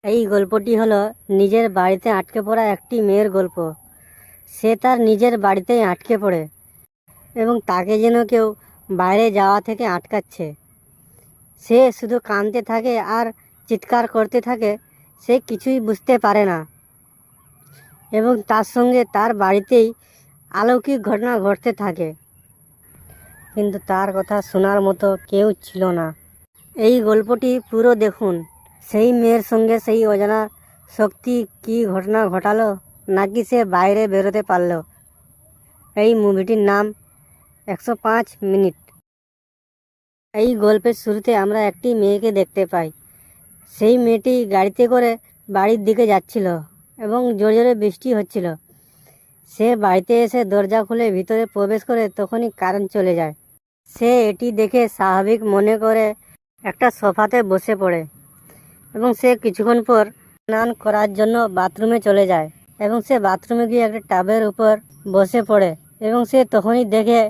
এই গল্পটি হলো নিজের বাড়িতে আটকে পড়া একটি মেয়ের গল্প। সে তার নিজের বাড়িতেই আটকে পড়ে এবং তাকে যেন কেউ বাইরে যাওয়া থেকে আটকাচ্ছে। সে শুধু কাঁদতে থাকে আর চিৎকার করতে থাকে। সে কিছুই বুঝতে পারে না এবং তার সঙ্গে তার বাড়িতেই অলৌকিক ঘটনা ঘটতে থাকে, কিন্তু তার কথা শোনার মতো কেউ ছিল না। এই গল্পটি পুরো দেখুন। সেই মেয়ের সঙ্গে সেই অজানা শক্তি কী ঘটনা ঘটালো, নাকি সে বাইরে বেরোতে পারল। এই মুভিটির নাম 105 মিনিট। এই গল্পের শুরুতে আমরা একটি মেয়েকে দেখতে পাই। সেই মেয়েটি গাড়িতে করে বাড়ির দিকে যাচ্ছিল এবং জোরে জোরে বৃষ্টি হচ্ছিল। সে বাড়িতে এসে দরজা খুলে ভিতরে প্রবেশ করে তখনই কারেন্ট চলে যায়। সে এটি দেখে স্বাভাবিক মনে করে একটা সোফাতে বসে পড়ে এবং সে কিছুক্ষণ পর স্নান করার জন্য বাথরুমে চলে যায় এবং সে বাথরুমে গিয়ে একটা টাবের উপর বসে পড়ে এবং সে তখনই দেখে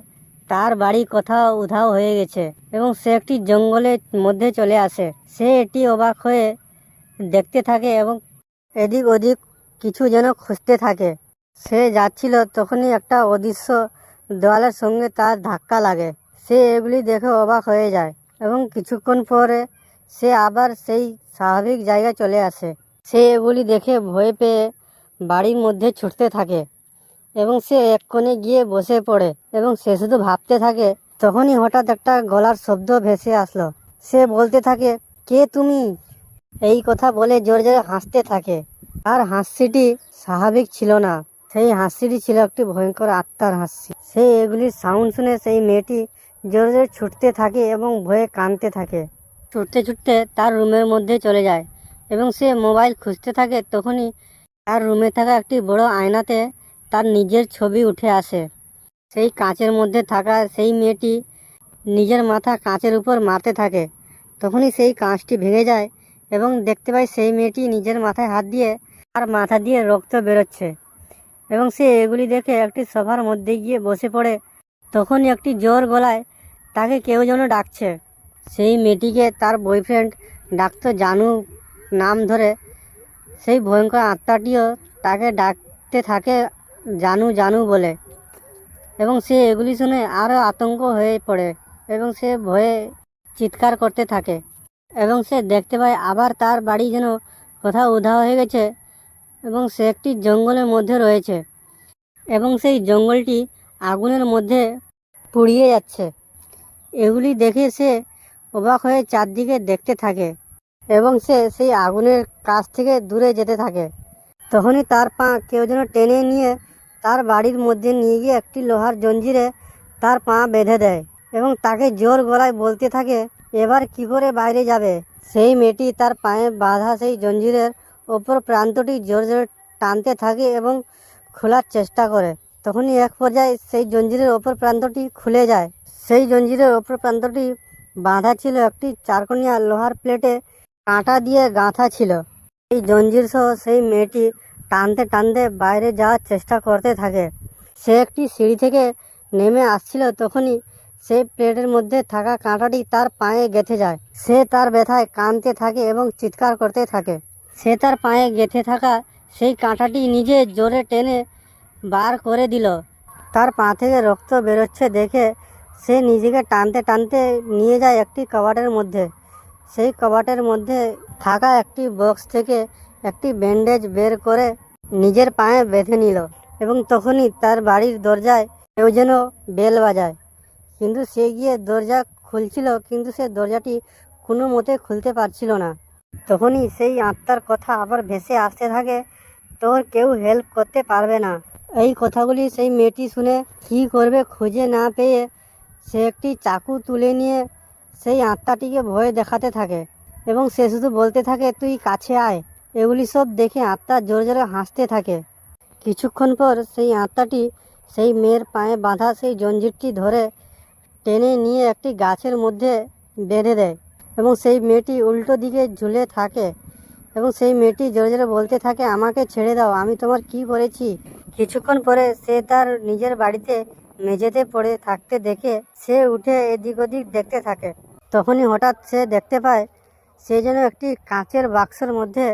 তার বাড়ি কোথাও উধাও হয়ে গেছে এবং সে একটি জঙ্গলের মধ্যে চলে আসে। সে এটি অবাক হয়ে দেখতে থাকে এবং এদিক ওদিক কিছু যেন খুঁজতে থাকে। সে যাচ্ছিল, তখনই একটা অদৃশ্য দেওয়ালের সঙ্গে তার ধাক্কা লাগে। সে এগুলি দেখে অবাক হয়ে যায় এবং কিছুক্ষণ পরে সে আবার সেই স্বাভাবিক জায়গায় চলে আসে। সে এগুলি দেখে ভয় পেয়ে বাড়ির মধ্যে ছুটতে থাকে এবং সে এক কোণে গিয়ে বসে পড়ে এবং সে শুধু ভাবতে থাকে। তখনই হঠাৎ একটা গলার শব্দ ভেসে আসলো। সে বলতে থাকে, কে তুমি? এই কথা বলে জোরে জোরে হাসতে থাকে। আর হাসিটি স্বাভাবিক ছিল না, সেই হাসিটি ছিল একটি ভয়ঙ্কর আত্মার হাসি। সে এগুলির সাউন্ড শুনে সেই মেয়েটি জোরে জোরে ছুটতে থাকে এবং ভয়ে কাঁদতে থাকে। ছুটতে ছুটতে তার রুমের মধ্যে চলে যায় এবং সে মোবাইল খুঁজতে থাকে। তখনই তার রুমে থাকা একটি বড় আয়নাতে তার নিজের ছবি উঠে আসে। সেই কাঁচের মধ্যে থাকা সেই মেয়েটি নিজের মাথা কাঁচের উপর মারতে থাকে। তখনই সেই কাঁচটি ভেঙে যায় এবং দেখতে পায় সেই মেয়েটি নিজের মাথায় হাত দিয়ে আর মাথা দিয়ে রক্ত বেরোচ্ছে এবং সে এগুলি দেখে একটি সোফার মধ্যে গিয়ে বসে পড়ে। তখনই একটি জোর গলায় তাকে কেউ যেন ডাকছে। সেই মেয়েটিকে তার বয়ফ্রেন্ড ডাকতো জানু নাম ধরে। সেই ভয়ঙ্কর আত্মাটিও তাকে ডাকতে থাকে জানু জানু বলে এবং সে এগুলি শুনে আরও আতঙ্ক হয়ে পড়ে এবং সে ভয়ে চিৎকার করতে থাকে এবং সে দেখতে পায় আবার তার বাড়ি যেন কোথাও উধাও হয়ে গেছে এবং সে একটি জঙ্গলের মধ্যে রয়েছে এবং সেই জঙ্গলটি আগুনের মধ্যে পুড়িয়ে যাচ্ছে। এগুলি দেখে সে অবাক হয়ে চারদিকে দেখতে থাকে এবং সে সেই আগুনের কাছ থেকে দূরে যেতে থাকে। তখনই তার পা কেউ যেন টেনে নিয়ে তার বাড়ির মধ্যে নিয়ে গিয়ে একটি লোহার জঞ্জিরে তার পা বেঁধে দেয় এবং তাকে জোর গলায় বলতে থাকে, এবার কি করে বাইরে যাবে? সেই মেয়েটি তার পায়ে বাঁধা সেই জঞ্জিরের ওপর প্রান্তটি জোরে জোরে টানতে থাকে এবং খোলার চেষ্টা করে। তখনই এক পর্যায়ে সেই জঞ্জিরের ওপর প্রান্তটি খুলে যায়। সেই জঞ্জিরের ওপর প্রান্তটি বাঁধা ছিল একটি চারকোণিয়া লোহার প্লেটে কাঁটা দিয়ে গাঁথা ছিল। এই জঞ্জির সহ সেই মেয়েটি টানতে টানতে বাইরে যাওয়ার চেষ্টা করতে থাকে। সে একটি সিঁড়ি থেকে নেমে আসছিল, তখনই সেই প্লেটের মধ্যে থাকা কাঁটাটি তার পায়ে গেঁথে যায়। সে তার ব্যথায় কাঁদতে থাকে এবং চিৎকার করতে থাকে। সে তার পায়ে গেঁথে থাকা সেই কাঁটাটি নিজে জোরে টেনে বার করে দিল। তার পা থেকে রক্ত বেরোচ্ছে দেখে সে নিজেকে টানতে টানতে নিয়ে যায় একটি কাবাটের মধ্যে। সেই কাবাটের মধ্যে থাকা একটি বক্স থেকে একটি ব্যান্ডেজ বের করে নিজের পায়ে বেঁধে নিল এবং তখনই তার বাড়ির দরজায় কেউ যেন বেল বাজায়। কিন্তু সে গিয়ে দরজা খুলছিল, কিন্তু সে দরজাটি কোনো মতে খুলতে পারছিল না। তখনই সেই আত্মার কথা আবার ভেসে আসতে থাকে, তোর কেউ হেল্প করতে পারবে না। এই কথাগুলি সেই মেয়েটি শুনে কী করবে খুঁজে না পেয়ে সে একটি চাকু তুলে নিয়ে সেই আত্মাটিকে ভয় দেখাতে থাকে এবং সে শুধু বলতে থাকে, তুই কাছে আয়। এগুলি সব দেখে আত্মা জোরে জোরে হাসতে থাকে। কিছুক্ষণ পর সেই আত্মাটি সেই মেয়ের পায়ে বাঁধা সেই জঞ্জিরটি ধরে টেনে নিয়ে একটি গাছের মধ্যে বেঁধে দেয় এবং সেই মেয়েটি উল্টো দিকে ঝুলে থাকে এবং সেই মেয়েটি জোরে জোরে বলতে থাকে, আমাকে ছেড়ে দাও, আমি তোমার কি করেছি? কিছুক্ষণ পরে সে তার নিজের বাড়িতে মেঝেতে পড়ে থাকতে দেখে সে উঠে এদিক ওদিক দেখতে থাকে। তখনই হঠাৎ সে দেখতে পায় সে যেন একটি কাঁচের বাক্সের মধ্যে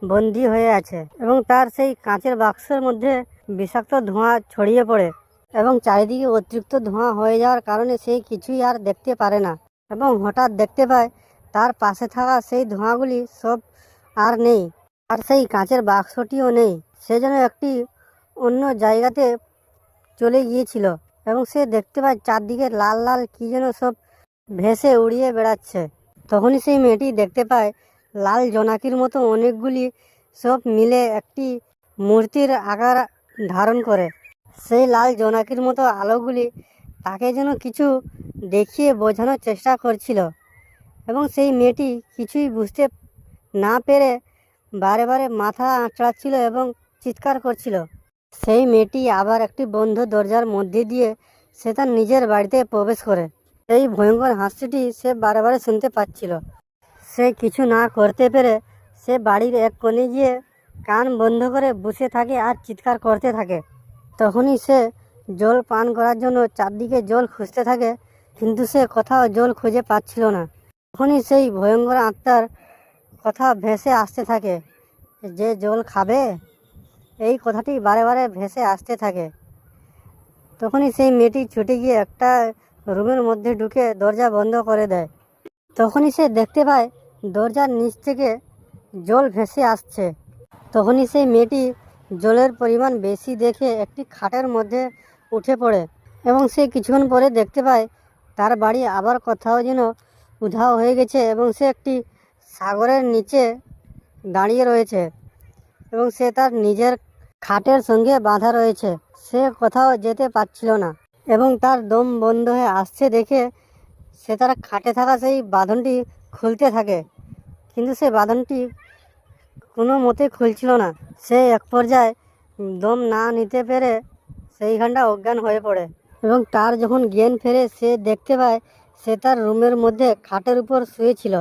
বন্দি হয়ে আছে এবং তার সেই কাঁচের বাক্সের মধ্যে বিষাক্ত ধোঁয়া ছড়িয়ে পড়ে এবং চারিদিকে অতিরিক্ত ধোঁয়া হয়ে যাওয়ার কারণে সে কিছুই আর দেখতে পারে না এবং হঠাৎ দেখতে পায় তার পাশে থাকা সেই ধোঁয়াগুলি সব আর নেই, আর সেই কাঁচের বাক্সটিও নেই। সে যেন একটি অন্য জায়গাতে চলে গিয়েছিল এবং সে দেখতে পায় চারদিকে লাল লাল কী যেন সব ভেসে উড়িয়ে বেড়াচ্ছে। তখনই সেই মেয়েটি দেখতে পায় লাল জোনাকির মতো অনেকগুলি সব মিলে একটি মূর্তির আকার ধারণ করে। সেই লাল জোনাকির মতো আলোগুলি তাকে যেন কিছু দেখিয়ে বোঝানোর চেষ্টা করছিল এবং সেই মেয়েটি কিছুই বুঝতে না পেরে বারে বারে মাথা আঁচড়াচ্ছিল এবং চিৎকার করছিল। সেই মেয়েটি আবার একটি বন্ধ দরজার মধ্যে দিয়ে সে তার নিজের বাড়িতে প্রবেশ করে। এই ভয়ঙ্কর হাসিটি সে বারে বারে শুনতে পাচ্ছিল। সে কিছু না করতে পেরে সে বাড়ির এক কোণে গিয়ে কান বন্ধ করে বসে থাকে আর চিৎকার করতে থাকে। তখনই সে জল পান করার জন্য চারদিকে জল খুঁজতে থাকে, কিন্তু সে কোথাও জল খুঁজে পাচ্ছিল না। তখনই সেই ভয়ঙ্কর আত্মার কথা ভেসে আসতে থাকে, যে জল খাবে, এই কথাটি বারে বারে ভেসে আসতে থাকে। তখনই সেই মেয়েটি ছুটে গিয়ে একটা রুমের মধ্যে ঢুকে দরজা বন্ধ করে দেয়। তখনই সে দেখতে পায় দরজার নিচ থেকে জল ভেসে আসছে। তখনই সেই মেয়েটি জলের পরিমাণ বেশি দেখে একটি খাটের মধ্যে উঠে পড়ে এবং সে কিছুক্ষণ পরে দেখতে পায় তার বাড়ি আবার কোথাও যেন উধাও হয়ে গেছে এবং সে একটি সাগরের নিচে দাঁড়িয়ে রয়েছে এবং সে তার নিজের খাটের সঙ্গে বাঁধা রয়েছে। সে কোথাও যেতে পারছিল না এবং তার দম বন্ধ হয়ে আসছে দেখে সে তার খাটে থাকা সেই বাঁধনটি খুলতে থাকে, কিন্তু সেই বাঁধনটি কোনো মতে খুলছিল না। সে এক পর্যায়ে দম না নিতে পেরে সেইখানটা অজ্ঞান হয়ে পড়ে এবং তার যখন জ্ঞান ফেরে সে দেখতে পায় সে তার রুমের মধ্যে খাটের উপর শুয়েছিল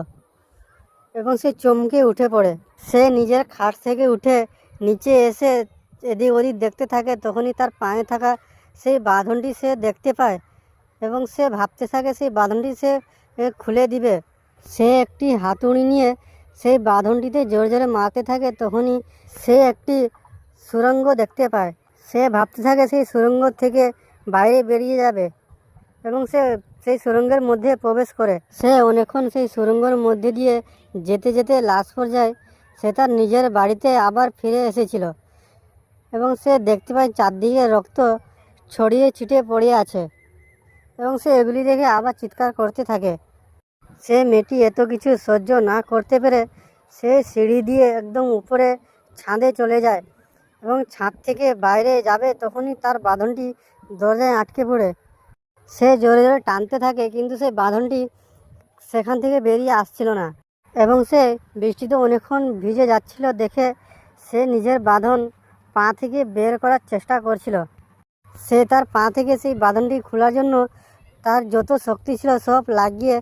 এবং সে চমকে উঠে পড়ে। সে নিজের খাট থেকে উঠে নিচে এসে এদিক ওদিক দেখতে থাকে। তখনই তার পায়ে থাকা সেই বাঁধনটি সে দেখতে পায় এবং সে ভাবতে থাকে সেই বাঁধনটি সে খুলে দিবে। সে একটি হাতুড়ি নিয়ে সেই বাঁধনটিতে জোরে জোরে মারতে থাকে। তখনই সে একটি সুড়ঙ্গ দেখতে পায়। সে ভাবতে থাকে সেই সুড়ঙ্গ থেকে বাইরে বেরিয়ে যাবে এবং সে সেই সুড়ঙ্গের মধ্যে প্রবেশ করে। সে অনেকক্ষণ সেই সুড়ঙ্গের মধ্যে দিয়ে যেতে যেতে লাস্ট পর্যায়ে সে তার নিজের বাড়িতে আবার ফিরে এসেছিল এবং সে দেখতে পায় চারদিকে রক্ত ছড়িয়ে ছিটিয়ে পড়ে আছে এবং সে এগুলি দেখে আবার চিৎকার করতে থাকে। সে মেয়েটি এত কিছু সহ্য না করতে পেরে সে সিঁড়ি দিয়ে একদম উপরে ছাদে চলে যায় এবং ছাদ থেকে বাইরে যাবে তখনই তার বাঁধনটি দরজায় আটকে পড়ে। সে জোরে জোরে টানতে থাকে, কিন্তু সেই বাঁধনটি সেখান থেকে বেরিয়ে আসছিল না এবং সে বৃষ্টিতে অনেকক্ষণ ভিজে যাচ্ছিল দেখে সে নিজের বাঁধন পা থেকে বের করার চেষ্টা করছিল। সে তার পা থেকে সেই বাঁধনটি খোলার জন্য তার যত শক্তি ছিল সব লাগিয়ে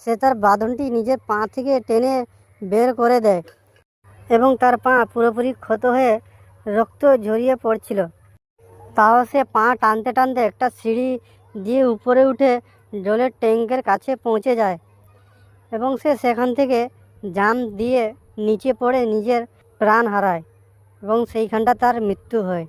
সে তার বাঁধনটি নিজের পা থেকে টেনে বের করে দেয় এবং তার পা পুরোপুরি ক্ষত হয়ে রক্ত ঝরিয়ে পড়ছিল। তাও সে পা টানতে টানতে একটা সিঁড়ি দিয়ে উপরে উঠে জলের ট্যাঙ্কের কাছে পৌঁছে যায় এবং সে সেখান থেকে জাম্প দিয়ে নিচে পড়ে নিজের প্রাণ হারায় এবং সেইখানটা তার মৃত্যু হয়।